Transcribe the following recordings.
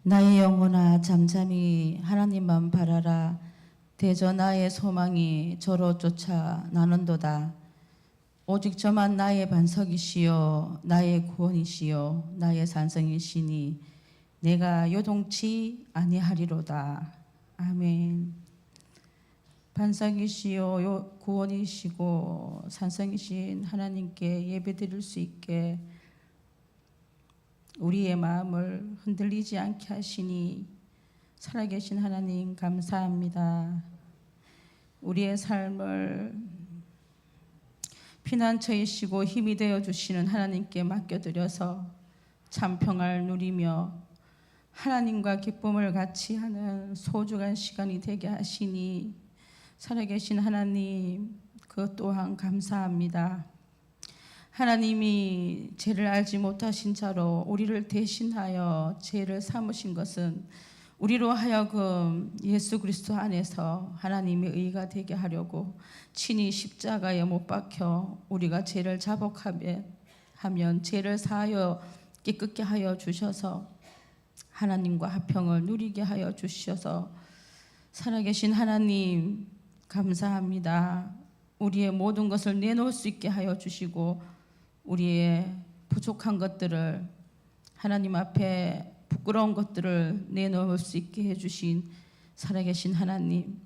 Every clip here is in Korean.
나의 영혼아 잠잠히 하나님만 바라라. 대저 나의 소망이 저로 쫓아 나는도다. 오직 저만 나의 반석이시요 나의 구원이시요 나의 산성이시니 내가 요동치 아니하리로다. 아멘. 반석이시요 구원이시고 산성이신 하나님께 예배드릴 수 있게 우리의 마음을 흔들리지 않게 하시니 살아계신 하나님 감사합니다. 우리의 삶을 피난처이시고 힘이 되어 주시는 하나님께 맡겨드려서 참 평안을 누리며 하나님과 기쁨을 같이 하는 소중한 시간이 되게 하시니 살아계신 하나님 그 또한 감사합니다. 하나님이 죄를 알지 못하신 자로 우리를 대신하여 죄를 삼으신 것은 우리로 하여금 예수 그리스도 안에서 하나님의 의가 되게 하려고 친히 십자가에 못 박혀 우리가 죄를 자복하면 죄를 사하여 깨끗게 하여 주셔서 하나님과 화평을 누리게 하여 주셔서 살아계신 하나님 감사합니다. 우리의 모든 것을 내놓을 수 있게 하여 주시고 우리의 부족한 것들을 하나님 앞에 부끄러운 것들을 내놓을 수 있게 해주신 살아계신 하나님,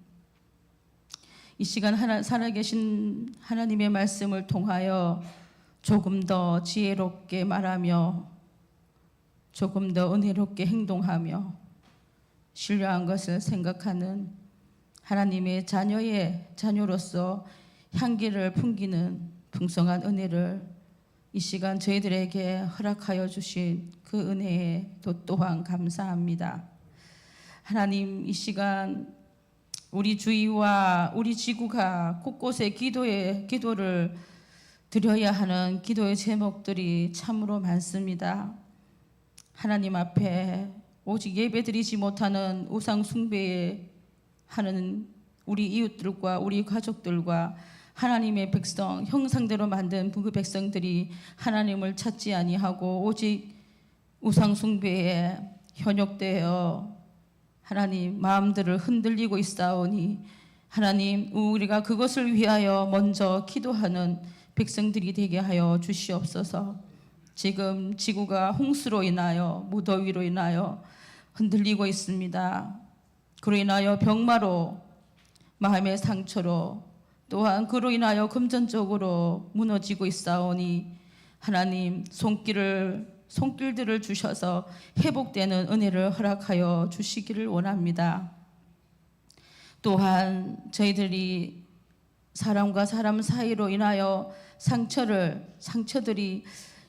이 시간 살아계신 하나님의 말씀을 통하여 조금 더 지혜롭게 말하며 조금 더 은혜롭게 행동하며 신뢰한 것을 생각하는 하나님의 자녀로서 향기를 풍기는 풍성한 은혜를 이 시간 저희들에게 허락하여 주신 그 은혜에 또한 감사합니다. 하나님, 이 시간 우리 주위와 우리 지구가 곳곳에 기도를 드려야 하는 기도의 제목들이 참으로 많습니다. 하나님 앞에 오직 예배드리지 못하는 우상 숭배하는 우리 이웃들과 우리 가족들과 하나님의 백성, 형상대로 만든 그 백성들이 하나님을 찾지 아니하고 오직 우상 숭배에 현혹되어 하나님 마음들을 흔들리고 있사오니 하나님 우리가 그것을 위하여 먼저 기도하는 백성들이 되게 하여 주시옵소서. 지금 지구가 홍수로 인하여 무더위로 인하여 흔들리고 있습니다. 그로 인하여 병마로 마음의 상처로 또한 그로 인하여 금전적으로 무너지고 있사오니 하나님 손길들을 주셔서 회복되는 은혜를 허락하여 주시기를 원합니다. 또한 저희들이 사람과 사람 사이로 인하여 상처들이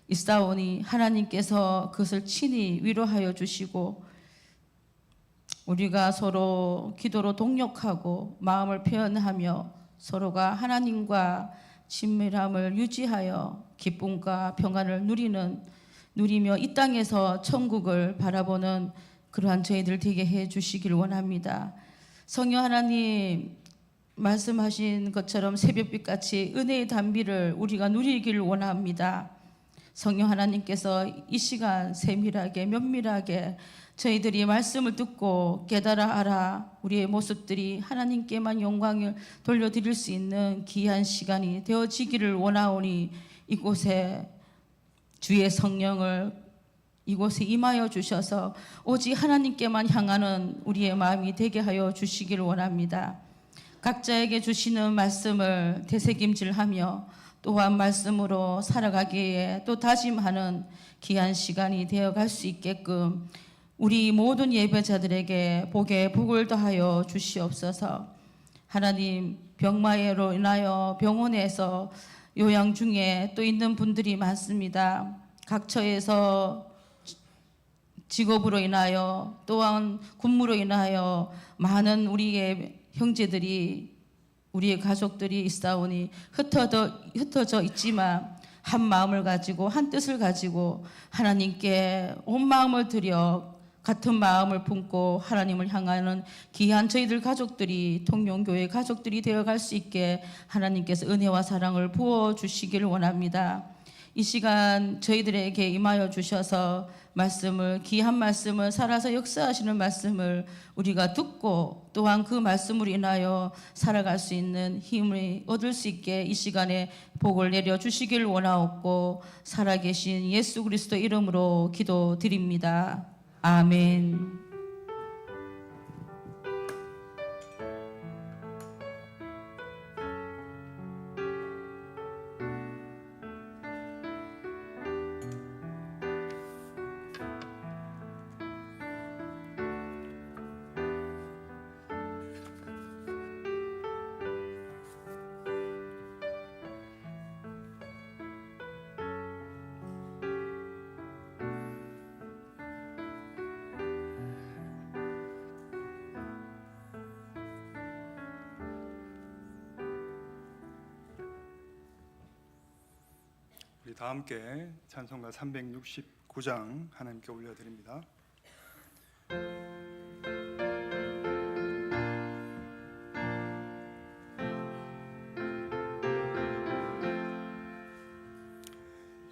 있사오니 하나님께서 그것을 친히 위로하여 주시고 우리가 서로 기도로 동력하고 마음을 표현하며 서로가 하나님과 친밀함을 유지하여 기쁨과 평안을 누리며 이 땅에서 천국을 바라보는 그러한 저희들 되게 해 주시길 원합니다. 성령 하나님 말씀하신 것처럼 새벽빛같이 은혜의 단비를 우리가 누리기를 원합니다. 성령 하나님께서 이 시간 세밀하게 면밀하게 저희들이 말씀을 듣고 깨달아 알아 우리의 모습들이 하나님께만 영광을 돌려드릴 수 있는 귀한 시간이 되어지기를 원하오니 이곳에 주의 성령을 이곳에 임하여 주셔서 오직 하나님께만 향하는 우리의 마음이 되게 하여 주시기를 원합니다. 각자에게 주시는 말씀을 되새김질하며 또한 말씀으로 살아가기에 또 다짐하는 귀한 시간이 되어갈 수 있게끔 우리 모든 예배자들에게 복에 복을 더하여 주시옵소서. 하나님 병마로 인하여 병원에서 요양 중에 또 있는 분들이 많습니다. 각처에서 직업으로 인하여 또한 군무로 인하여 많은 우리의 형제들이 우리의 가족들이 있사오니 흩어져 있지만 한 마음을 가지고 한 뜻을 가지고 하나님께 온 마음을 들여 같은 마음을 품고 하나님을 향하는 귀한 저희들 가족들이 통용교회 가족들이 되어갈 수 있게 하나님께서 은혜와 사랑을 부어주시기를 원합니다. 이 시간 저희들에게 임하여 주셔서 귀한 말씀을 살아서 역사하시는 말씀을 우리가 듣고 또한 그 말씀으로 인하여 살아갈 수 있는 힘을 얻을 수 있게 이 시간에 복을 내려 주시길 원하옵고 살아계신 예수 그리스도 이름으로 기도드립니다. 아멘. 우리 다 함께 찬송가 369장 하나님께 올려드립니다.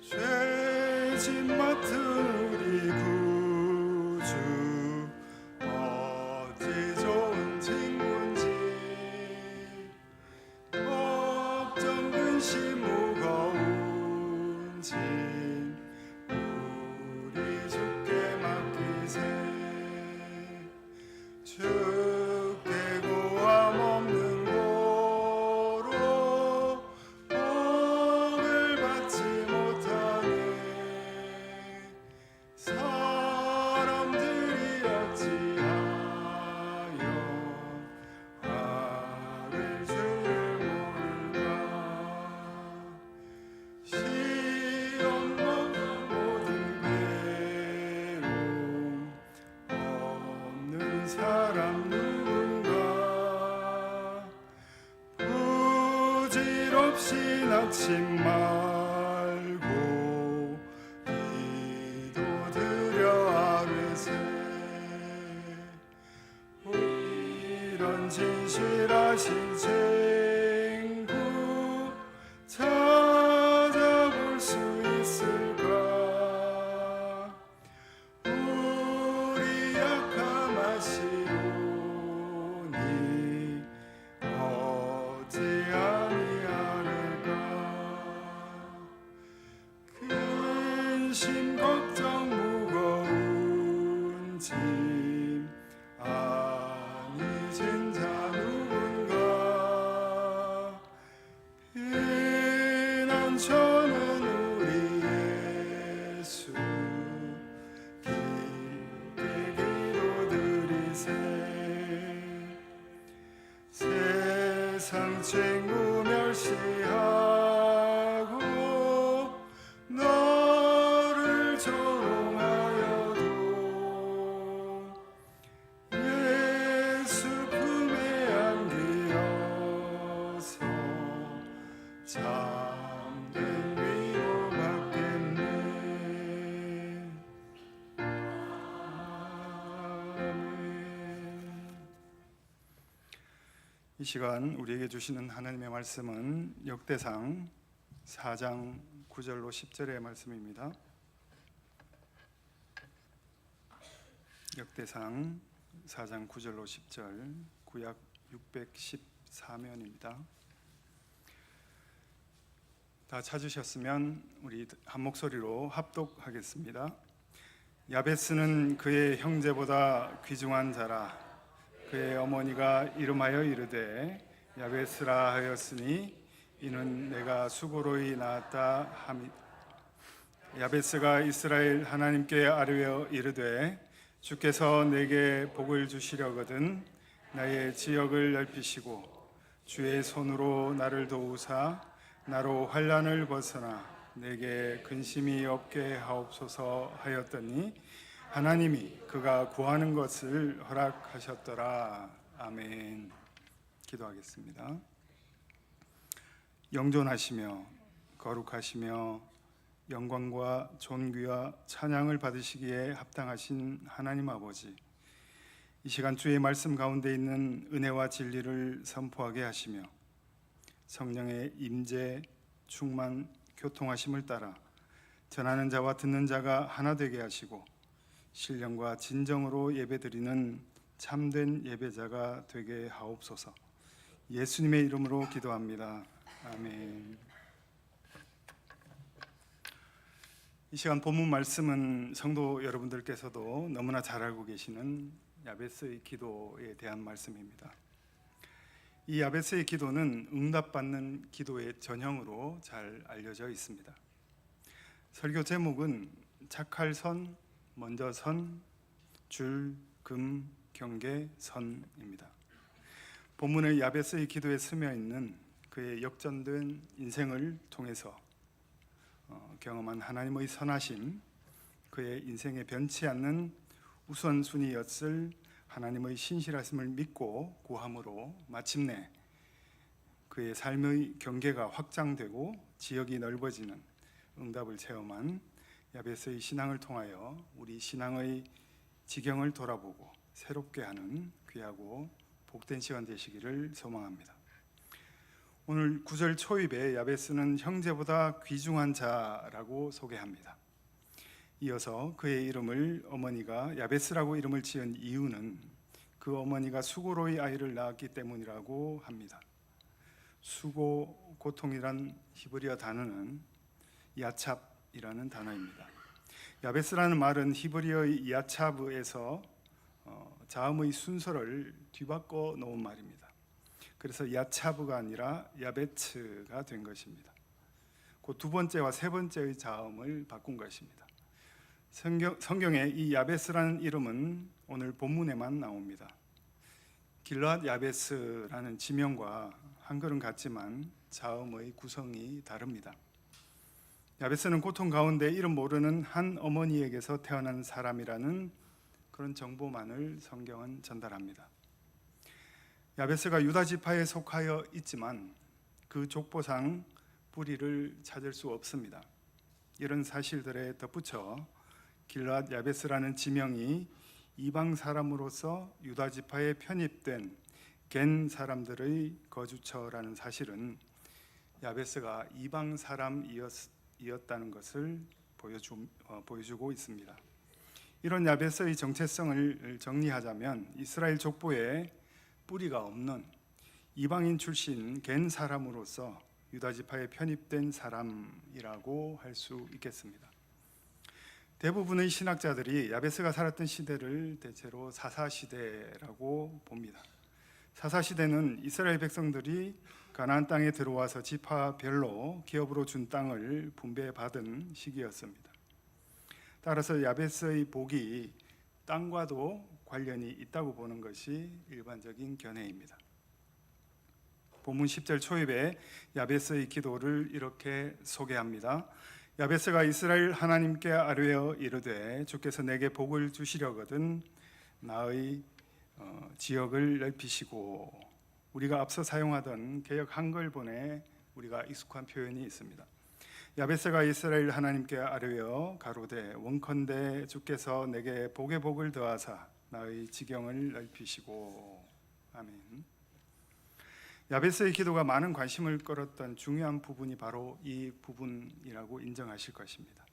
죄짐 맡은 우리 구주 어찌 좋은 친구인지 걱정 근심 무거운 짐 우리 주께 맡기세. 주께 고함 없는 고로 복을 받지 못하네. 사람들이 어찌하여 화를 줄을 모를까. 시험 먹은 모든 괴로움 없는 사람 누군가. 부질없이 낙심 말고 기도드려 아뢰세. 이런 진실하신 친구 찾아볼 수 있을까. 우리 약함 아시오니 어찌 아니하리까. 근심 걱정 무거운 짐 아니진 자 누군가. 피난처는 우리 예수 깊게 기도드리세. 세상 친구 멸시하고 너를 조롱하여도 예수 품에 안기어서 참된 위로 받겠네. 아멘. 이 시간 우리에게 주시는 하나님의 말씀은 역대상 4장 9절로 10절의 말씀입니다. 역대상 4장 9절로 10절, 구약 614면입니다. 다 찾으셨으면 우리 한 목소리로 합독하겠습니다. 야베스는 그의 형제보다 귀중한 자라. 그의 어머니가 이름하여 이르되 야베스라 하였으니 이는 내가 수고로이 낳았다 함이. 야베스가 이스라엘 하나님께 아뢰어 이르되 주께서 내게 복을 주시려거든 나의 지역을 넓히시고 주의 손으로 나를 도우사 나로 환난을 벗어나 내게 근심이 없게 하옵소서 하였더니 하나님이 그가 구하는 것을 허락하셨더라. 아멘. 기도하겠습니다. 영존하시며 거룩하시며 영광과 존귀와 찬양을 받으시기에 합당하신 하나님 아버지, 이 시간 주의 말씀 가운데 있는 은혜와 진리를 선포하게 하시며 성령의 임재, 충만, 교통하심을 따라 전하는 자와 듣는 자가 하나 되게 하시고 신령과 진정으로 예배드리는 참된 예배자가 되게 하옵소서. 예수님의 이름으로 기도합니다. 아멘. 이 시간 본문 말씀은 성도 여러분들께서도 너무나 잘 알고 계시는 야베스의 기도에 대한 말씀입니다. 이 야베스의 기도는 응답받는 기도의 전형으로 잘 알려져 있습니다. 설교 제목은 착할 선, 먼저 선, 줄, 금, 경계, 선입니다. 본문의 야베스의 기도에 스며 있는 그의 역전된 인생을 통해서 경험한 하나님의 선하심, 그의 인생에 변치 않는 우선순위였을 하나님의 신실하심을 믿고 구함으로 마침내 그의 삶의 경계가 확장되고 지역이 넓어지는 응답을 체험한 야베스의 신앙을 통하여 우리 신앙의 지경을 돌아보고 새롭게 하는 귀하고 복된 시간 되시기를 소망합니다. 오늘 9절 초입에 야베스는 형제보다 귀중한 자라고 소개합니다. 이어서 그의 이름을 어머니가 야베스라고 이름을 지은 이유는 그 어머니가 수고로이 아이를 낳았기 때문이라고 합니다. 수고, 고통이란 히브리어 단어는 야찹이라는 단어입니다. 야베스라는 말은 히브리어의 야차브에서 자음의 순서를 뒤바꿔 놓은 말입니다. 그래서 야차브가 아니라 야베츠가 된 것입니다. 그 두 번째와 세 번째의 자음을 바꾼 것입니다. 성경에 이 야베스라는 이름은 오늘 본문에만 나옵니다. 길르앗 야베스라는 지명과 한글은 같지만 자음의 구성이 다릅니다. 야베스는 고통 가운데 이름 모르는 한 어머니에게서 태어난 사람이라는 그런 정보만을 성경은 전달합니다. 야베스가 유다 지파에 속하여 있지만 그 족보상 뿌리를 찾을 수 없습니다. 이런 사실들에 덧붙여 길르앗 야베스라는 지명이 이방 사람으로서 유다 지파에 편입된 겐 사람들의 거주처라는 사실은 야베스가 이방 사람이었다는 것을 보여주고 있습니다. 이런 야베스의 정체성을 정리하자면 이스라엘 족보에 뿌리가 없는 이방인 출신 겐 사람으로서 유다 지파에 편입된 사람이라고 할 수 있겠습니다. 대부분의 신학자들이 야베스가 살았던 시대를 대체로 사사시대라고 봅니다. 사사시대는 이스라엘 백성들이 가나안 땅에 들어와서 지파별로 기업으로 준 땅을 분배받은 시기였습니다. 따라서 야베스의 복이 땅과도 관련이 있다고 보는 것이 일반적인 견해입니다. 본문 10절 초입에 야베스의 기도를 이렇게 소개합니다. 야베스가 이스라엘 하나님께 아뢰어 이르되 주께서 내게 복을 주시려거든 나의 지역을 넓히시고, 우리가 앞서 사용하던 개역 한글본에 우리가 익숙한 표현이 있습니다. 야베스가 이스라엘 하나님께 아뢰어 가로되 원컨대 주께서 내게 복의 복을 더하사 나의 지경을 넓히시고. 아멘. 야베스의 기도가 많은 관심을 끌었던 중요한 부분이 바로 이 부분이라고 인정하실 것입니다.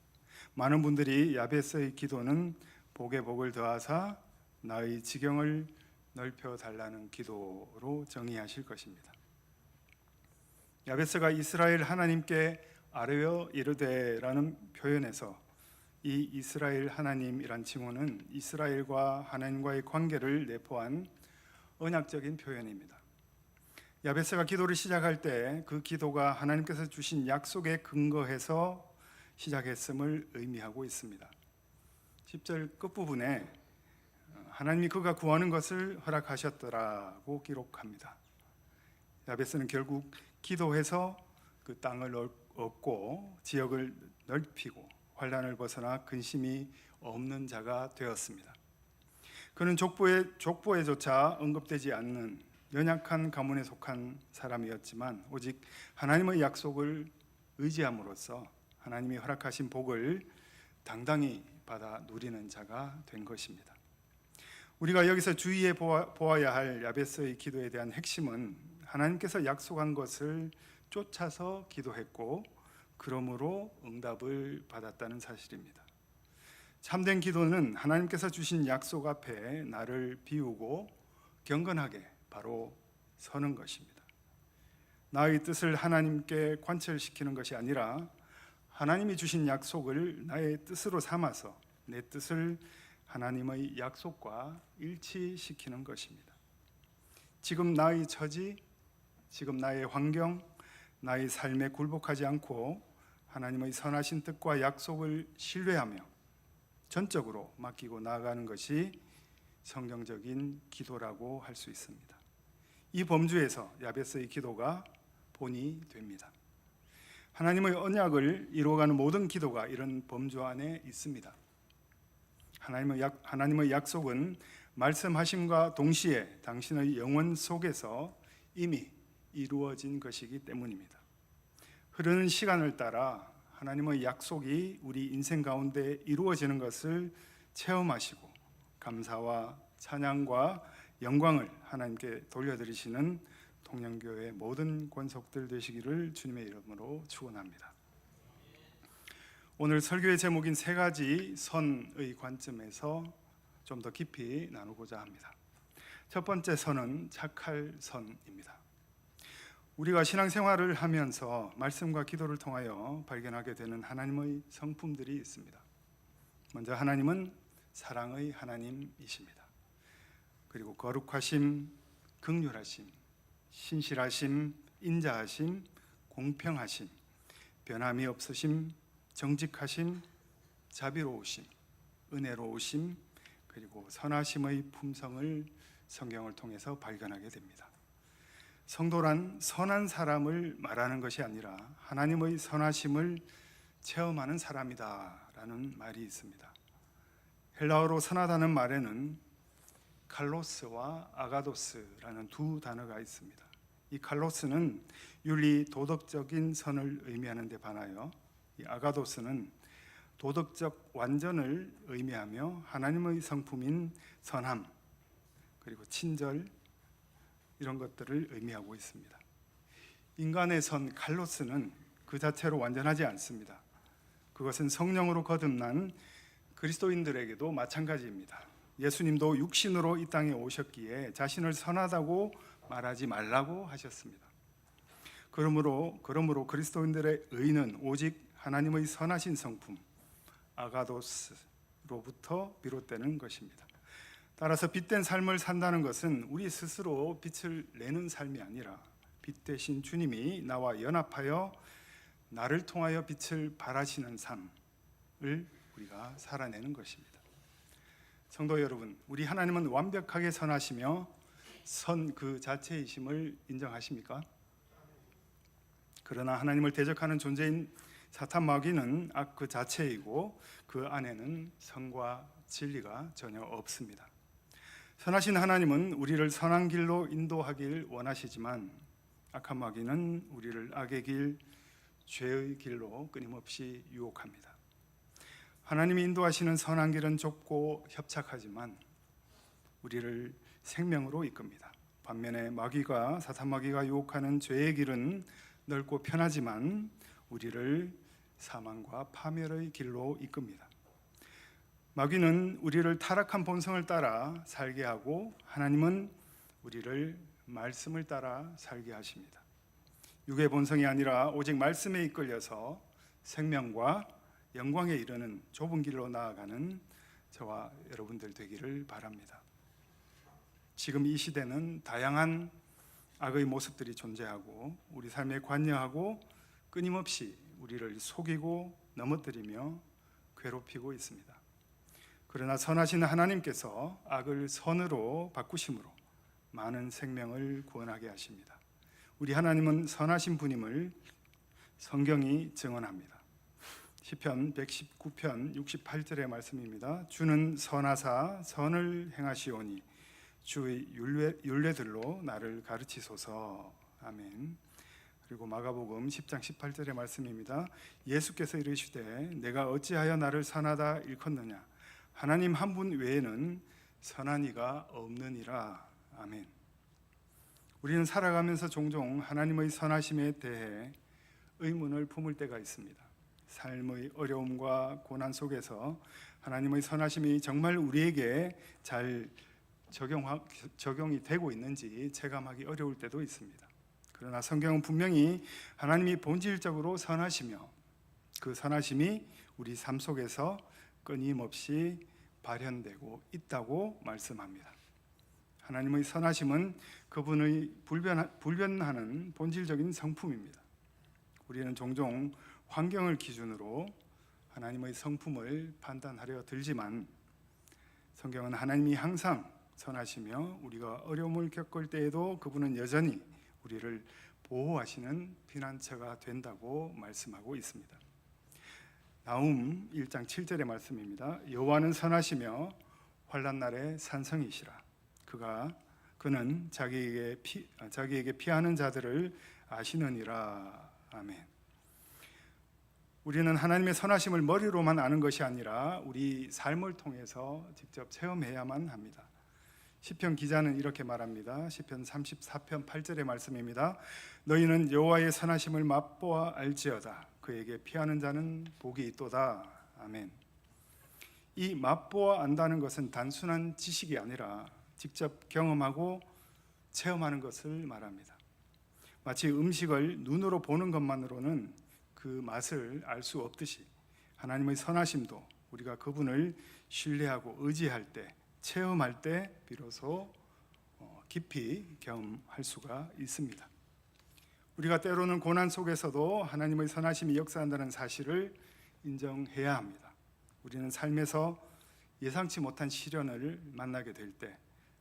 많은 분들이 야베스의 기도는 복의 복을 더하사 나의 지경을 넓혀 달라는 기도로 정의하실 것입니다. 야베스가 이스라엘 하나님께 아뢰어 이르되라는 표현에서 이 이스라엘 하나님이란 칭호는 이스라엘과 하나님과의 관계를 내포한 언약적인 표현입니다. 야베스가 기도를 시작할 때 그 기도가 하나님께서 주신 약속에 근거해서 시작했음을 의미하고 있습니다. 10절 끝부분에 하나님이 그가 구하는 것을 허락하셨더라고 기록합니다. 야베스는 결국 기도해서 그 땅을 얻고 지역을 넓히고 환난을 벗어나 근심이 없는 자가 되었습니다. 그는 족보에조차 언급되지 않는 연약한 가문에 속한 사람이었지만 오직 하나님의 약속을 의지함으로써 하나님이 허락하신 복을 당당히 받아 누리는 자가 된 것입니다. 우리가 여기서 주의해 보아야 할 야베스의 기도에 대한 핵심은 하나님께서 약속한 것을 쫓아서 기도했고 그러므로 응답을 받았다는 사실입니다. 참된 기도는 하나님께서 주신 약속 앞에 나를 비우고 경건하게 바로 서는 것입니다. 나의 뜻을 하나님께 관철시키는 것이 아니라 하나님이 주신 약속을 나의 뜻으로 삼아서 내 뜻을 하나님의 약속과 일치시키는 것입니다. 지금 나의 처지, 지금 나의 환경, 나의 삶에 굴복하지 않고 하나님의 선하신 뜻과 약속을 신뢰하며 전적으로 맡기고 나아가는 것이 성경적인 기도라고 할 수 있습니다. 이 범주에서 야베스의 기도가 본이 됩니다. 하나님의 언약을 이루어가는 모든 기도가 이런 범주 안에 있습니다. 하나님의 약속은 말씀하심과 동시에 당신의 영혼 속에서 이미 이루어진 것이기 때문입니다. 흐르는 시간을 따라 하나님의 약속이 우리 인생 가운데 이루어지는 것을 체험하시고 감사와 찬양과 영광을 하나님께 돌려드리시는 통영교회 모든 권속들 되시기를 주님의 이름으로 축원합니다. 오늘 설교의 제목인 세 가지 선의 관점에서 좀 더 깊이 나누고자 합니다. 첫 번째 선은 착할 선입니다. 우리가 신앙생활을 하면서 말씀과 기도를 통하여 발견하게 되는 하나님의 성품들이 있습니다. 먼저 하나님은 사랑의 하나님이십니다. 그리고 거룩하심, 긍휼하심, 신실하심, 인자하심, 공평하심, 변함이 없으심, 정직하심, 자비로우심, 은혜로우심, 그리고 선하심의 품성을 성경을 통해서 발견하게 됩니다. 성도란 선한 사람을 말하는 것이 아니라 하나님의 선하심을 체험하는 사람이다라는 말이 있습니다. 헬라어로 선하다는 말에는 칼로스와 아가도스라는 두 단어가 있습니다. 이 칼로스는 윤리 도덕적인 선을 의미하는 데 반하여 이 아가도스는 도덕적 완전을 의미하며 하나님의 성품인 선함 그리고 친절 이런 것들을 의미하고 있습니다. 인간의 선 칼로스는 그 자체로 완전하지 않습니다. 그것은 성령으로 거듭난 그리스도인들에게도 마찬가지입니다. 예수님도 육신으로 이 땅에 오셨기에 자신을 선하다고 말하지 말라고 하셨습니다. 그러므로 그리스도인들의 의는 오직 하나님의 선하신 성품 아가도스로부터 비롯되는 것입니다. 따라서 빛된 삶을 산다는 것은 우리 스스로 빛을 내는 삶이 아니라 빛 대신 주님이 나와 연합하여 나를 통하여 빛을 발하시는 삶을 우리가 살아내는 것입니다. 성도 여러분, 우리 하나님은 완벽하게 선하시며 선 그 자체이심을 인정하십니까? 그러나 하나님을 대적하는 존재인 사탄 마귀는 악 그 자체이고 그 안에는 선과 진리가 전혀 없습니다. 선하신 하나님은 우리를 선한 길로 인도하길 원하시지만 악한 마귀는 우리를 악의 길, 죄의 길로 끊임없이 유혹합니다. 하나님이 인도하시는 선한 길은 좁고 협착하지만 우리를 생명으로 이끕니다. 반면에 사탄 마귀가 유혹하는 죄의 길은 넓고 편하지만 우리를 사망과 파멸의 길로 이끕니다. 마귀는 우리를 타락한 본성을 따라 살게 하고 하나님은 우리를 말씀을 따라 살게 하십니다. 육의 본성이 아니라 오직 말씀에 이끌려서 생명과 영광에 이르는 좁은 길로 나아가는 저와 여러분들 되기를 바랍니다. 지금 이 시대는 다양한 악의 모습들이 존재하고 우리 삶에 관여하고 끊임없이 우리를 속이고 넘어뜨리며 괴롭히고 있습니다. 그러나 선하신 하나님께서 악을 선으로 바꾸심으로 많은 생명을 구원하게 하십니다. 우리 하나님은 선하신 분임을 성경이 증언합니다. 시편 119편 68절의 말씀입니다. 주는 선하사 선을 행하시오니 주의 율례들로 나를 가르치소서. 아멘. 그리고 마가복음 10장 18절의 말씀입니다. 예수께서 이르시되 내가 어찌하여 나를 선하다 일컫느냐 하나님 한 분 외에는 선한 이가 없느니라. 아멘. 우리는 살아가면서 종종 하나님의 선하심에 대해 의문을 품을 때가 있습니다. 삶의 어려움과 고난 속에서 하나님의 선하심이 정말 우리에게 잘 적용이 되고 있는지 체감하기 어려울 때도 있습니다. 그러나 성경은 분명히 하나님이 본질적으로 선하시며 그 선하심이 우리 삶 속에서 끊임없이 발현되고 있다고 말씀합니다. 하나님의 선하심은 그분의 불변하는 본질적인 성품입니다. 우리는 종종 환경을 기준으로 하나님의 성품을 판단하려 들지만 성경은 하나님이 항상 선하시며 우리가 어려움을 겪을 때에도 그분은 여전히 우리를 보호하시는 피난처가 된다고 말씀하고 있습니다. 나훔 1장 7절의 말씀입니다. 여호와는 선하시며 환난 날에 산성이시라. 그는 자기에게 피하는 자들을 아시느니라. 아멘. 우리는 하나님의 선하심을 머리로만 아는 것이 아니라 우리 삶을 통해서 직접 체험해야만 합니다. 시편 기자는 이렇게 말합니다. 시편 34편 8절의 말씀입니다. 너희는 여호와의 선하심을 맛보아 알지어다. 그에게 피하는 자는 복이 있도다. 아멘. 이 맛보아 안다는 것은 단순한 지식이 아니라 직접 경험하고 체험하는 것을 말합니다. 마치 음식을 눈으로 보는 것만으로는 그 맛을 알 수 없듯이 하나님의 선하심도 우리가 그분을 신뢰하고 의지할 때, 체험할 때 비로소 깊이 경험할 수가 있습니다. 우리가 때로는 고난 속에서도 하나님의 선하심이 역사한다는 사실을 인정해야 합니다. 우리는 삶에서 예상치 못한 시련을 만나게 될 때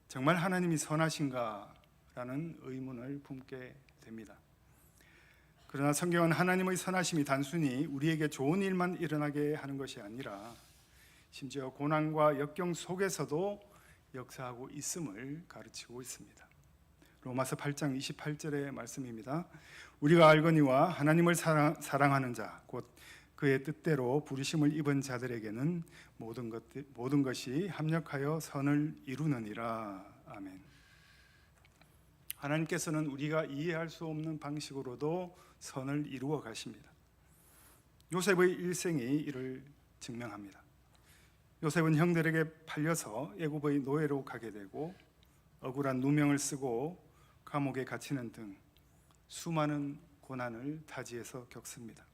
정말 하나님이 선하신가라는 의문을 품게 됩니다. 그러나 성경은 하나님의 선하심이 단순히 우리에게 좋은 일만 일어나게 하는 것이 아니라 심지어 고난과 역경 속에서도 역사하고 있음을 가르치고 있습니다. 로마서 8장 28절의 말씀입니다. 우리가 알거니와 하나님을 사랑하는 자, 곧 그의 뜻대로 부르심을 입은 자들에게는 모든 것이 합력하여 선을 이루느니라. 아멘. 하나님께서는 우리가 이해할 수 없는 방식으로도 선을 이루어 가십니다. 요셉의 일생이 이를 증명합니다. 요셉은 형들에게 팔려서 애굽의 노예로 가게 되고 억울한 누명을 쓰고 감옥에 갇히는 등 수많은 고난을 타지에서 겪습니다.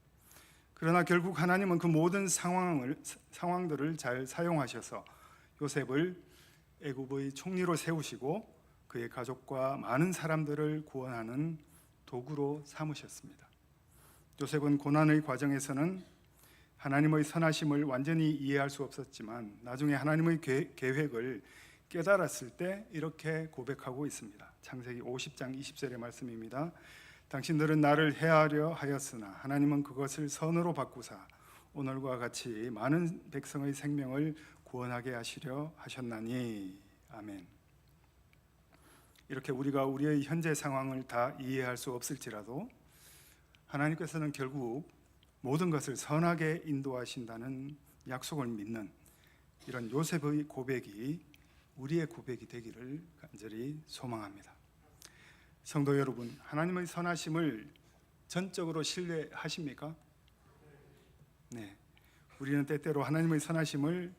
그러나 결국 하나님은 그 모든 상황들을 잘 사용하셔서 요셉을 애굽의 총리로 세우시고 그의 가족과 많은 사람들을 구원하는 도구로 삼으셨습니다. 요셉은 고난의 과정에서는 하나님의 선하심을 완전히 이해할 수 없었지만 나중에 하나님의 계획을 깨달았을 때 이렇게 고백하고 있습니다. 창세기 50장 20절의 말씀입니다. 당신들은 나를 해하려 하였으나 하나님은 그것을 선으로 바꾸사 오늘과 같이 많은 백성의 생명을 구원하게 하시려 하셨나니. 아멘. 이렇게 우리가 우리의 현재 상황을 다 이해할 수 없을지라도 하나님께서는 결국 모든 것을 선하게 인도하신다는 약속을 믿는 이런 요셉의 고백이 우리의 고백이 되기를 간절히 소망합니다. 성도 여러분, 하나님의 선하심을 전적으로 신뢰하십니까? 네. 우리는 때때로 하나님의 선하심을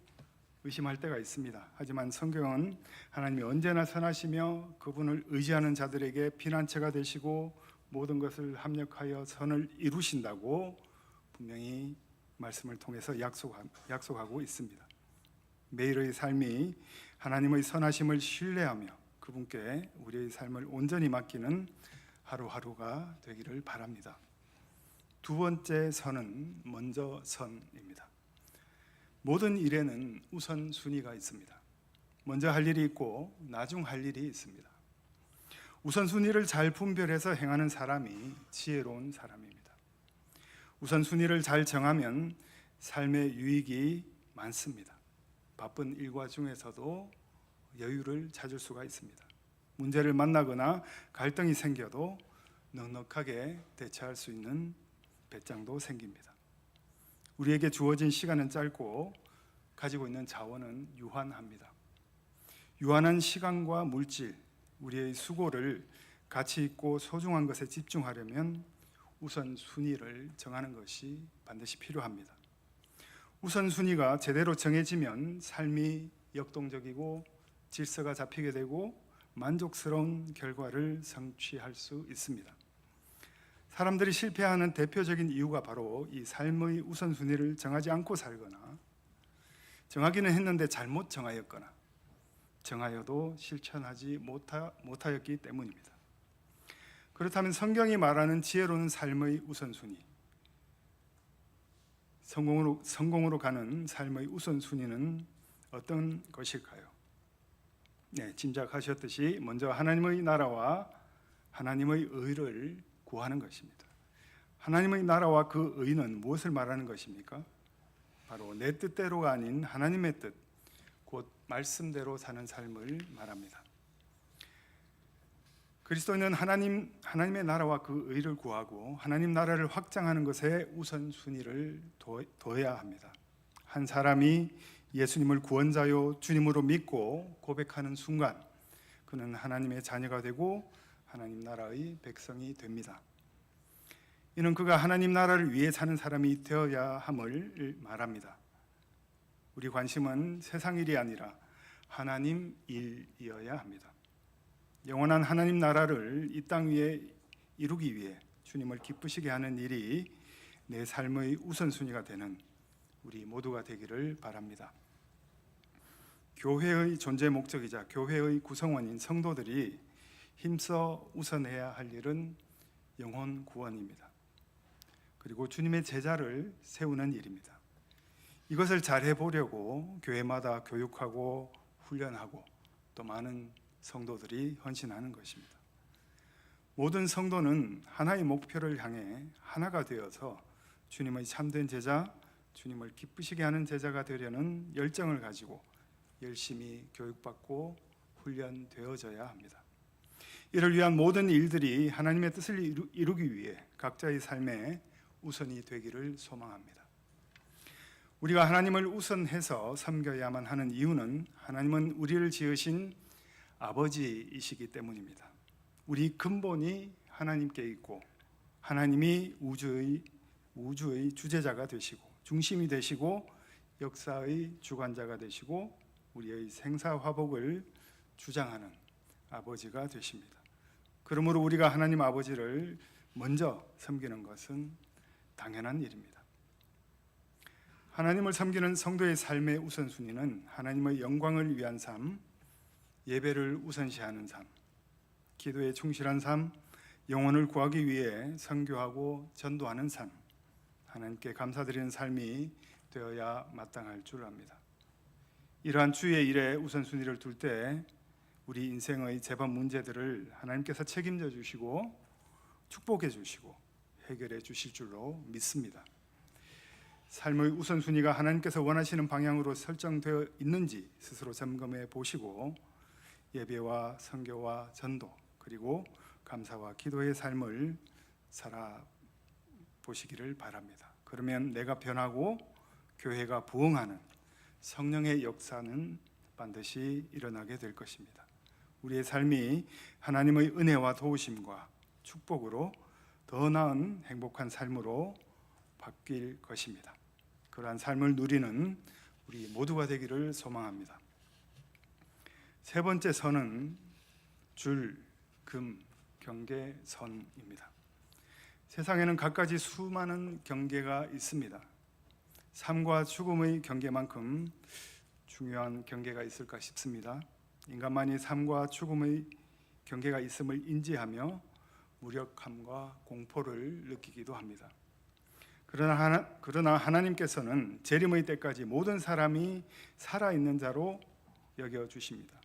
의심할 때가 있습니다. 하지만 성경은 하나님이 언제나 선하시며 그분을 의지하는 자들에게 피난처가 되시고 모든 것을 합력하여 선을 이루신다고 분명히 말씀을 통해서 약속하고 있습니다. 매일의 삶이 하나님의 선하심을 신뢰하며 그분께 우리의 삶을 온전히 맡기는 하루하루가 되기를 바랍니다. 두 번째 선은 먼저 선입니다. 모든 일에는 우선순위가 있습니다. 먼저 할 일이 있고 나중 할 일이 있습니다. 우선순위를 잘 분별해서 행하는 사람이 지혜로운 사람입니다. 우선순위를 잘 정하면 삶의 유익이 많습니다. 바쁜 일과 중에서도 여유를 찾을 수가 있습니다. 문제를 만나거나 갈등이 생겨도 넉넉하게 대처할 수 있는 배짱도 생깁니다. 우리에게 주어진 시간은 짧고 가지고 있는 자원은 유한합니다. 유한한 시간과 물질, 우리의 수고를 가치 있고 소중한 것에 집중하려면 우선순위를 정하는 것이 반드시 필요합니다. 우선순위가 제대로 정해지면 삶이 역동적이고 질서가 잡히게 되고 만족스러운 결과를 성취할 수 있습니다. 사람들이 실패하는 대표적인 이유가 바로 이 삶의 우선순위를 정하지 않고 살거나 정하기는 했는데 잘못 정하였거나 정하여도 실천하지 못하였기 때문입니다. 그렇다면 성경이 말하는 지혜로운 삶의 우선순위, 성공으로 가는 삶의 우선순위는 어떤 것일까요? 네, 짐작하셨듯이 먼저 하나님의 나라와 하나님의 의를 구하는 것입니다. 하나님의 나라와 그 의는 무엇을 말하는 것입니까? 바로 내 뜻대로가 아닌 하나님의 뜻, 곧 말씀대로 사는 삶을 말합니다. 그리스도인은 하나님의 나라와 그 의를 구하고 하나님 나라를 확장하는 것에 우선순위를 둬야 합니다. 한 사람이 예수님을 구원자요 주님으로 믿고 고백하는 순간 그는 하나님의 자녀가 되고 하나님 나라의 백성이 됩니다. 이는 그가 하나님 나라를 위해 사는 사람이 되어야 함을 말합니다. 우리 관심은 세상 일이 아니라 하나님 일이어야 합니다. 영원한 하나님 나라를 이 땅 위에 이루기 위해 주님을 기쁘시게 하는 일이 내 삶의 우선순위가 되는 우리 모두가 되기를 바랍니다. 교회의 존재 목적이자 교회의 구성원인 성도들이 힘써 우선해야 할 일은 영혼 구원입니다. 그리고 주님의 제자를 세우는 일입니다. 이것을 잘 해보려고 교회마다 교육하고 훈련하고 또 많은 성도들이 헌신하는 것입니다. 모든 성도는 하나의 목표를 향해 하나가 되어서 주님의 참된 제자, 주님을 기쁘시게 하는 제자가 되려는 열정을 가지고 열심히 교육받고 훈련되어져야 합니다. 이를 위한 모든 일들이 하나님의 뜻을 이루기 위해 각자의 삶에 우선이 되기를 소망합니다. 우리가 하나님을 우선해서 섬겨야만 하는 이유는 하나님은 우리를 지으신 아버지이시기 때문입니다. 우리 근본이 하나님께 있고 하나님이 우주의 주재자가 되시고 중심이 되시고 역사의 주관자가 되시고 우리의 생사화복을 주장하는 아버지가 되십니다. 그러므로 우리가 하나님 아버지를 먼저 섬기는 것은 당연한 일입니다. 하나님을 섬기는 성도의 삶의 우선순위는 하나님의 영광을 위한 삶, 예배를 우선시하는 삶, 기도에 충실한 삶, 영혼을 구하기 위해 선교하고 전도하는 삶, 하나님께 감사드리는 삶이 되어야 마땅할 줄 압니다. 이러한 주의 일에 우선순위를 둘 때 우리 인생의 재반 문제들을 하나님께서 책임져 주시고 축복해 주시고 해결해 주실 줄로 믿습니다. 삶의 우선순위가 하나님께서 원하시는 방향으로 설정되어 있는지 스스로 점검해 보시고 예배와 선교와 전도 그리고 감사와 기도의 삶을 살아보시기를 바랍니다. 그러면 내가 변하고 교회가 부흥하는 성령의 역사는 반드시 일어나게 될 것입니다. 우리의 삶이 하나님의 은혜와 도우심과 축복으로 더 나은 행복한 삶으로 바뀔 것입니다. 그러한 삶을 누리는 우리 모두가 되기를 소망합니다. 세 번째 선은 줄, 금, 경계 선입니다. 세상에는 갖가지 수많은 경계가 있습니다. 삶과 죽음의 경계만큼 중요한 경계가 있을까 싶습니다. 인간만이 삶과 죽음의 경계가 있음을 인지하며 무력함과 공포를 느끼기도 합니다. 그러나 하나님께서는 재림의 때까지 모든 사람이 살아있는 자로 여겨주십니다.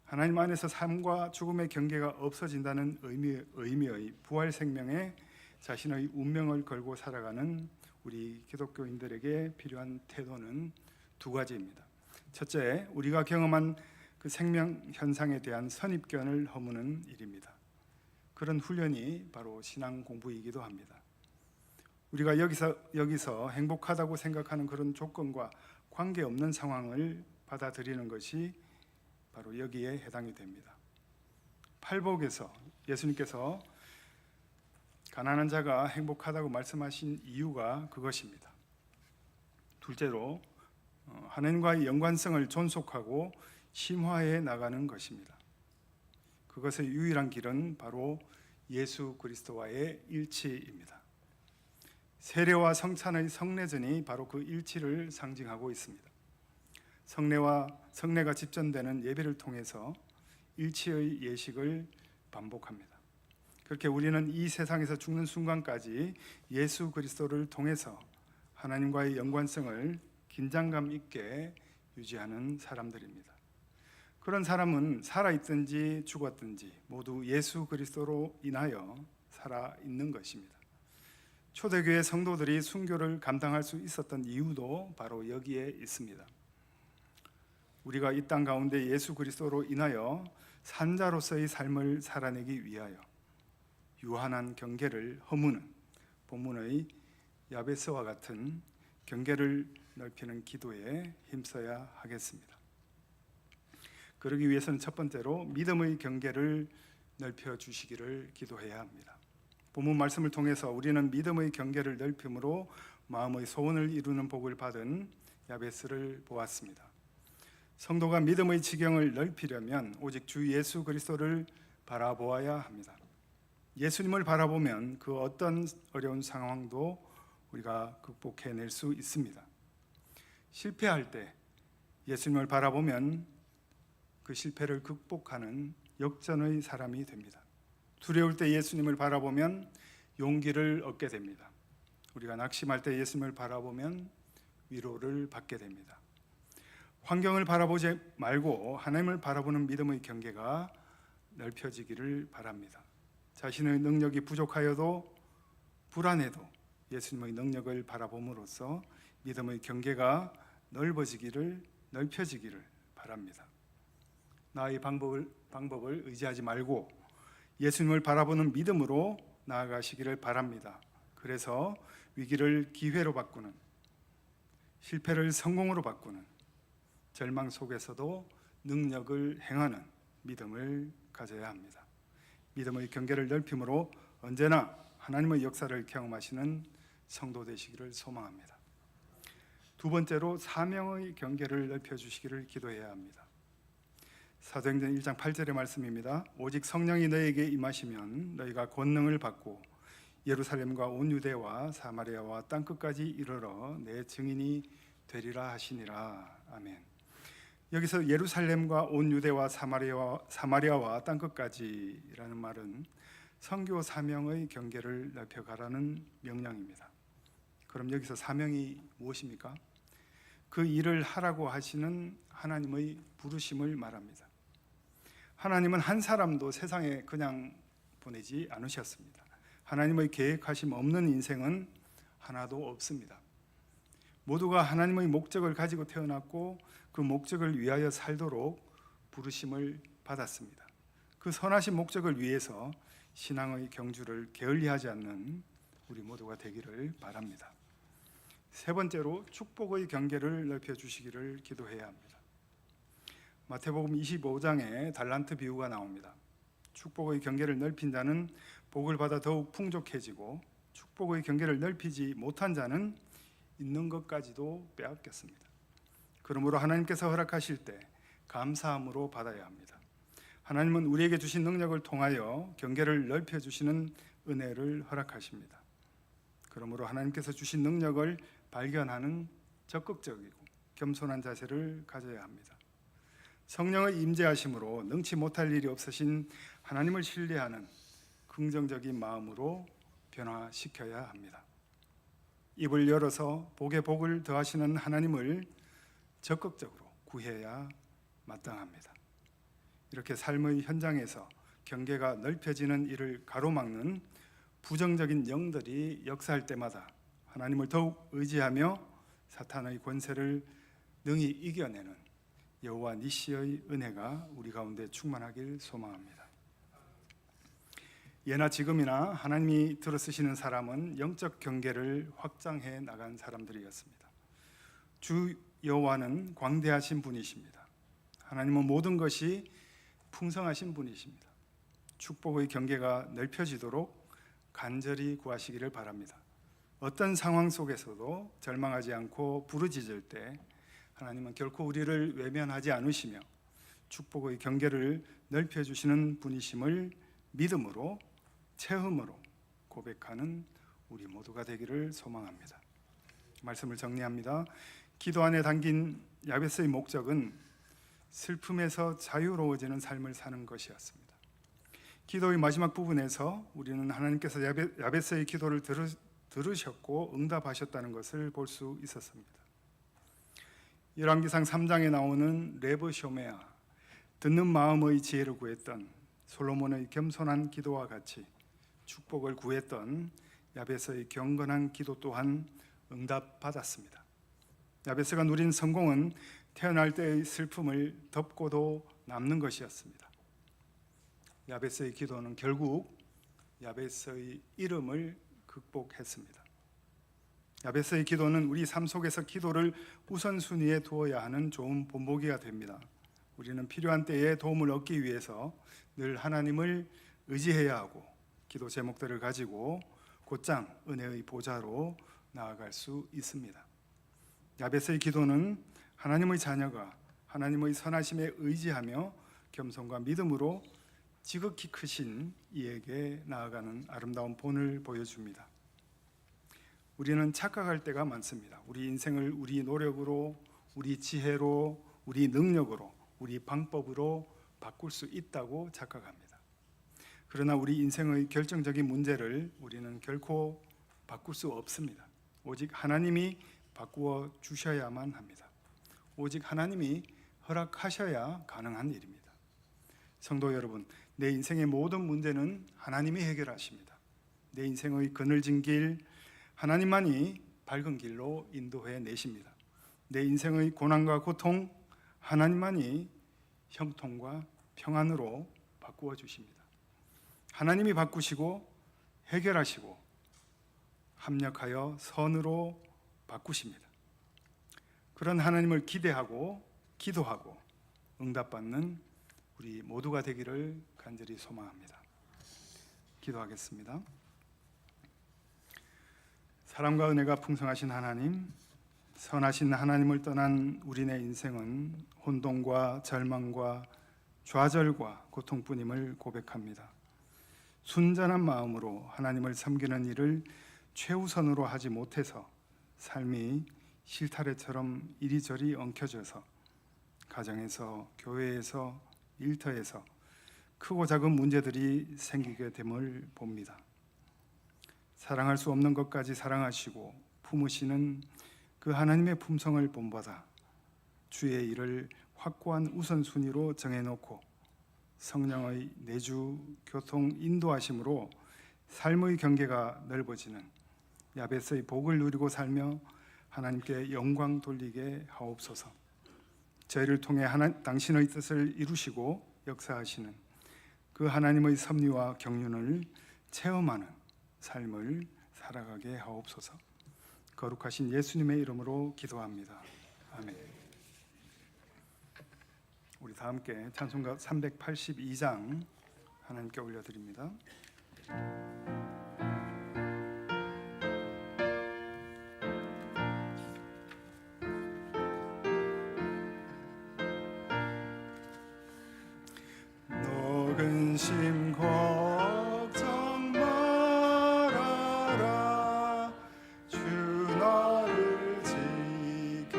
하나님 안에서 삶과 죽음의 경계가 없어진다는 의미의 부활 생명에 자신의 운명을 걸고 살아가는 우리 기독교인들에게 필요한 태도는 두 가지입니다. 첫째, 우리가 경험한 그 생명 현상에 대한 선입견을 허무는 일입니다. 그런 훈련이 바로 신앙 공부이기도 합니다. 우리가 여기서 행복하다고 생각하는 그런 조건과 관계없는 상황을 받아들이는 것이 바로 여기에 해당이 됩니다. 팔복에서 예수님께서 가난한 자가 행복하다고 말씀하신 이유가 그것입니다. 둘째로 하나님과의 연관성을 존속하고 심화해 나가는 것입니다. 그것의 유일한 길은 바로 예수 그리스도와의 일치입니다. 세례와 성찬의 성례전이 바로 그 일치를 상징하고 있습니다. 성례가 집전되는 예배를 통해서 일치의 예식을 반복합니다. 그렇게 우리는 이 세상에서 죽는 순간까지 예수 그리스도를 통해서 하나님과의 연관성을 긴장감 있게 유지하는 사람들입니다. 그런 사람은 살아있든지 죽었든지 모두 예수 그리스도로 인하여 살아있는 것입니다. 초대교회 성도들이 순교를 감당할 수 있었던 이유도 바로 여기에 있습니다. 우리가 이 땅 가운데 예수 그리스도로 인하여 산자로서의 삶을 살아내기 위하여 유한한 경계를 허무는 본문의 야베스와 같은 경계를 넓히는 기도에 힘써야 하겠습니다. 그러기 위해서는 첫 번째로 믿음의 경계를 넓혀 주시기를 기도해야 합니다. 본문 말씀을 통해서 우리는 믿음의 경계를 넓힘으로 마음의 소원을 이루는 복을 받은 야베스를 보았습니다. 성도가 믿음의 지경을 넓히려면 오직 주 예수 그리스도를 바라보아야 합니다. 예수님을 바라보면 그 어떤 어려운 상황도 우리가 극복해낼 수 있습니다. 실패할 때 예수님을 바라보면 그 실패를 극복하는 역전의 사람이 됩니다. 두려울 때 예수님을 바라보면 용기를 얻게 됩니다. 우리가 낙심할 때 예수님을 바라보면 위로를 받게 됩니다. 환경을 바라보지 말고 하나님을 바라보는 믿음의 경계가 넓혀지기를 바랍니다. 자신의 능력이 부족하여도 불안해도 예수님의 능력을 바라봄으로써 믿음의 경계가 넓혀지기를 바랍니다. 나의 방법을 의지하지 말고 예수님을 바라보는 믿음으로 나아가시기를 바랍니다. 그래서 위기를 기회로 바꾸는, 실패를 성공으로 바꾸는, 절망 속에서도 능력을 행하는 믿음을 가져야 합니다. 믿음의 경계를 넓힘으로 언제나 하나님의 역사를 경험하시는 성도 되시기를 소망합니다. 두 번째로 사명의 경계를 넓혀주시기를 기도해야 합니다. 사도행전 1장 8절의 말씀입니다. 오직 성령이 너에게 임하시면 너희가 권능을 받고 예루살렘과 온 유대와 사마리아와 땅끝까지 이르러 내 증인이 되리라 하시니라. 아멘. 여기서 예루살렘과 온 유대와 사마리아와 땅끝까지라는 말은 선교 사명의 경계를 넓혀가라는 명령입니다. 그럼 여기서 사명이 무엇입니까? 그 일을 하라고 하시는 하나님의 부르심을 말합니다. 하나님은 한 사람도 세상에 그냥 보내지 않으셨습니다. 하나님의 계획하심 없는 인생은 하나도 없습니다. 모두가 하나님의 목적을 가지고 태어났고 그 목적을 위하여 살도록 부르심을 받았습니다. 그 선하신 목적을 위해서 신앙의 경주를 게을리하지 않는 우리 모두가 되기를 바랍니다. 세 번째로 축복의 경계를 넓혀주시기를 기도해야 합니다. 마태복음 25장에 달란트 비유가 나옵니다. 축복의 경계를 넓힌 자는 복을 받아 더욱 풍족해지고 축복의 경계를 넓히지 못한 자는 있는 것까지도 빼앗겼습니다. 그러므로 하나님께서 허락하실 때 감사함으로 받아야 합니다. 하나님은 우리에게 주신 능력을 통하여 경계를 넓혀주시는 은혜를 허락하십니다. 그러므로 하나님께서 주신 능력을 발견하는 적극적이고 겸손한 자세를 가져야 합니다. 성령의 임재하심으로 능치 못할 일이 없으신 하나님을 신뢰하는 긍정적인 마음으로 변화시켜야 합니다. 입을 열어서 복에 복을 더하시는 하나님을 적극적으로 구해야 마땅합니다. 이렇게 삶의 현장에서 경계가 넓혀지는 일을 가로막는 부정적인 영들이 역사할 때마다 하나님을 더욱 의지하며 사탄의 권세를 능히 이겨내는 여호와 니시의 은혜가 우리 가운데 충만하길 소망합니다. 예나 지금이나 하나님이 들어쓰시는 사람은 영적 경계를 확장해 나간 사람들이었습니다. 주 여호와는 광대하신 분이십니다. 하나님은 모든 것이 풍성하신 분이십니다. 축복의 경계가 넓혀지도록 간절히 구하시기를 바랍니다. 어떤 상황 속에서도 절망하지 않고 부르짖을 때 하나님은 결코 우리를 외면하지 않으시며 축복의 경계를 넓혀주시는 분이심을 믿음으로 체험으로 고백하는 우리 모두가 되기를 소망합니다. 말씀을 정리합니다. 기도 안에 담긴 야베스의 목적은 슬픔에서 자유로워지는 삶을 사는 것이었습니다. 기도의 마지막 부분에서 우리는 하나님께서 야베스의 기도를 들으셨고 응답하셨다는 것을 볼 수 있었습니다. 열왕기상 3장에 나오는 레브쇼메아, 듣는 마음의 지혜를 구했던 솔로몬의 겸손한 기도와 같이 축복을 구했던 야베스의 경건한 기도 또한 응답받았습니다. 야베스가 누린 성공은 태어날 때의 슬픔을 덮고도 남는 것이었습니다. 야베스의 기도는 결국 야베스의 이름을 극복했습니다. 야베스의 기도는 우리 삶 속에서 기도를 우선순위에 두어야 하는 좋은 본보기가 됩니다. 우리는 필요한 때에 도움을 얻기 위해서 늘 하나님을 의지해야 하고 기도 제목들을 가지고 곧장 은혜의 보좌로 나아갈 수 있습니다. 야베스의 기도는 하나님의 자녀가 하나님의 선하심에 의지하며 겸손과 믿음으로 지극히 크신 이에게 나아가는 아름다운 본을 보여줍니다. 우리는 착각할 때가 많습니다. 우리 인생을 우리 노력으로, 우리 지혜로, 우리 능력으로, 우리 방법으로 바꿀 수 있다고 착각합니다. 그러나 우리 인생의 결정적인 문제를 우리는 결코 바꿀 수 없습니다. 오직 하나님이 바꾸어 주셔야만 합니다. 오직 하나님이 허락하셔야 가능한 일입니다. 성도 여러분, 내 인생의 모든 문제는 하나님이 해결하십니다. 내 인생의 그늘진 길, 하나님만이 밝은 길로 인도해 내십니다. 내 인생의 고난과 고통, 하나님만이 형통과 평안으로 바꾸어 주십니다. 하나님이 바꾸시고 해결하시고 합력하여 선으로 바꾸십니다. 그런 하나님을 기대하고 기도하고 응답받는 우리 모두가 되기를 간절히 소망합니다. 기도하겠습니다. 사랑과 은혜가 풍성하신 하나님, 선하신 하나님을 떠난 우리네 인생은 혼돈과 절망과 좌절과 고통뿐임을 고백합니다. 순전한 마음으로 하나님을 섬기는 일을 최우선으로 하지 못해서 삶이 실타래처럼 이리저리 엉켜져서 가정에서, 교회에서, 일터에서 크고 작은 문제들이 생기게 됨을 봅니다. 사랑할 수 없는 것까지 사랑하시고 품으시는 그 하나님의 품성을 본받아 주의 일을 확고한 우선순위로 정해놓고 성령의 내주, 교통, 인도하심으로 삶의 경계가 넓어지는 야베스의 복을 누리고 살며 하나님께 영광 돌리게 하옵소서. 저희를 통해 당신의 뜻을 이루시고 역사하시는 그 하나님의 섭리와 경륜을 체험하는 삶을 살아가게 하옵소서. 거룩하신 예수님의 이름으로 기도합니다. 아멘. 우리 다 함께 찬송가 382장 하나님께 올려드립니다. 근심 걱정 말아라 주 너를 지키리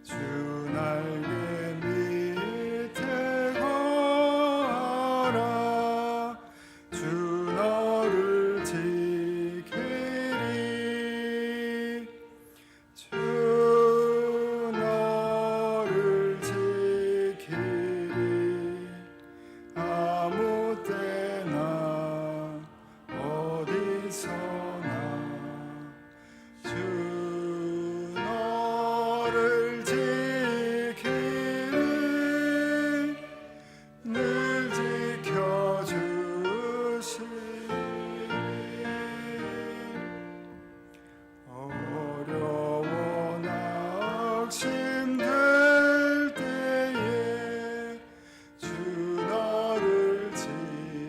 주 날개 밑에 거하라 주 너를 지키리 주 너를 지키리 아무 때나 어디서나 주 너를 지키리 늘 지켜주시리 어려워 낙심될 때에 주 너를 지키리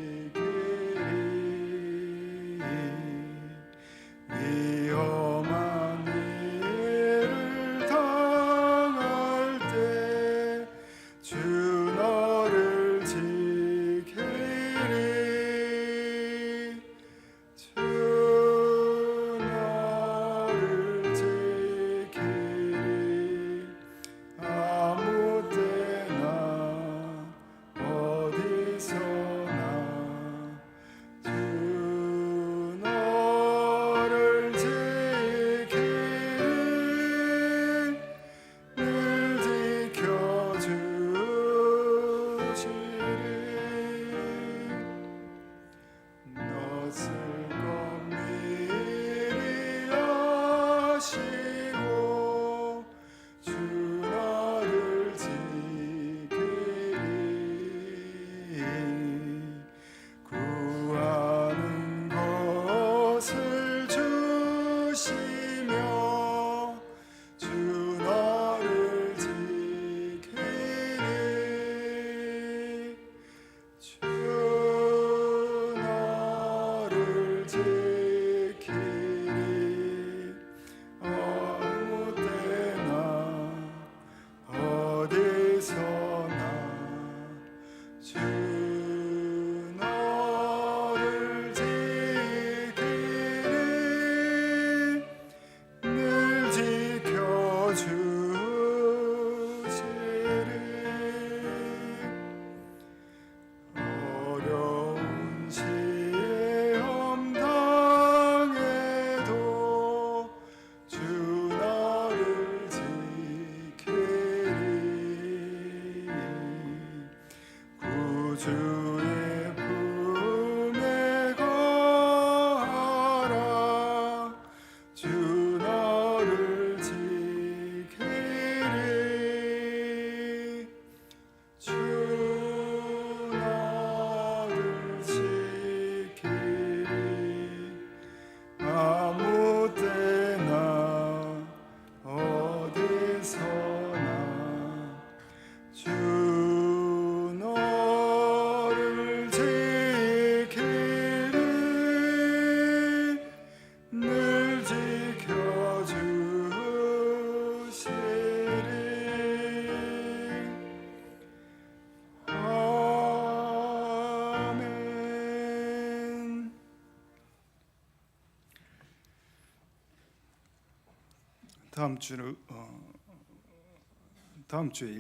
다음 주일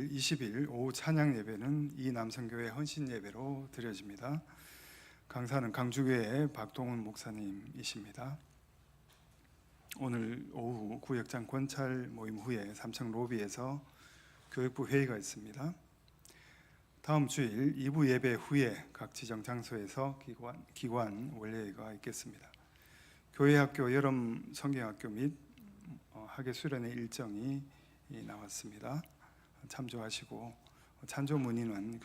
20일 오후 찬양 예배는 이 남성교회 헌신 예배로 드려집니다. 강사는 강주교회 박동훈 목사님이십니다. 오늘 오후 구역장 권찰 모임 후에 3층 로비에서 교육부 회의가 있습니다. 다음 주일 2부 예배 후에 각 지정 장소에서 기관 원례회가 있겠습니다. 교회 학교 여름 성경학교 및 학예 수련회 일정이 나왔습니다. 참조하시고 찬조 문의는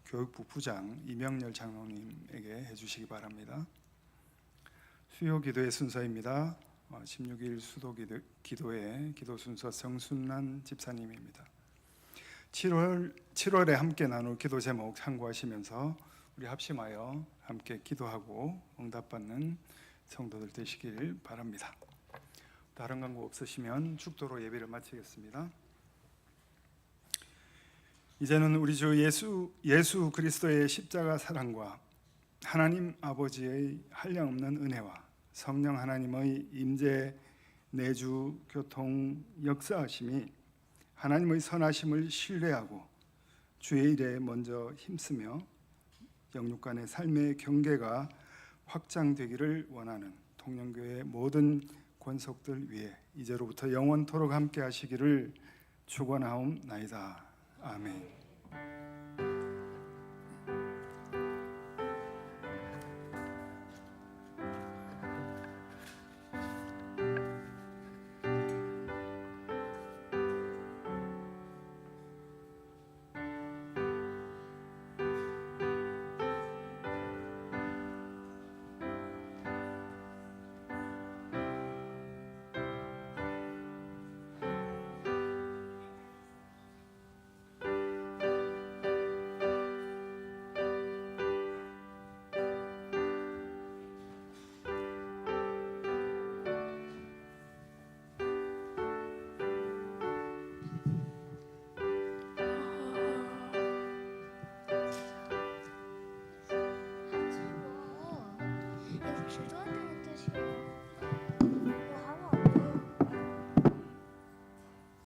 교육부 부장 이명렬 장로님에게 해주시기 바랍니다. 수요 기도의 순서입니다. 16일 수도 기도의 기도 순서 성순란 집사님입니다. 7월에 함께 나눌 기도 제목 참고하시면서 우리 합심하여 함께 기도하고 응답받는 성도들 되시길 바랍니다. 다른 광고 없으시면 축도로 예배를 마치겠습니다. 이제는 우리 주 예수 그리스도의 십자가 사랑과 하나님 아버지의 한량없는 은혜와 성령 하나님의 임재 내주 교통 역사하심이 하나님의 선하심을 신뢰하고 주의 일에 먼저 힘쓰며 영육 간의 삶의 경계가 확장되기를 원하는 통영교회 모든 권속들 위해 이제로부터 영원토록 함께 하시기를 축원하옵나이다. 아멘.有时钟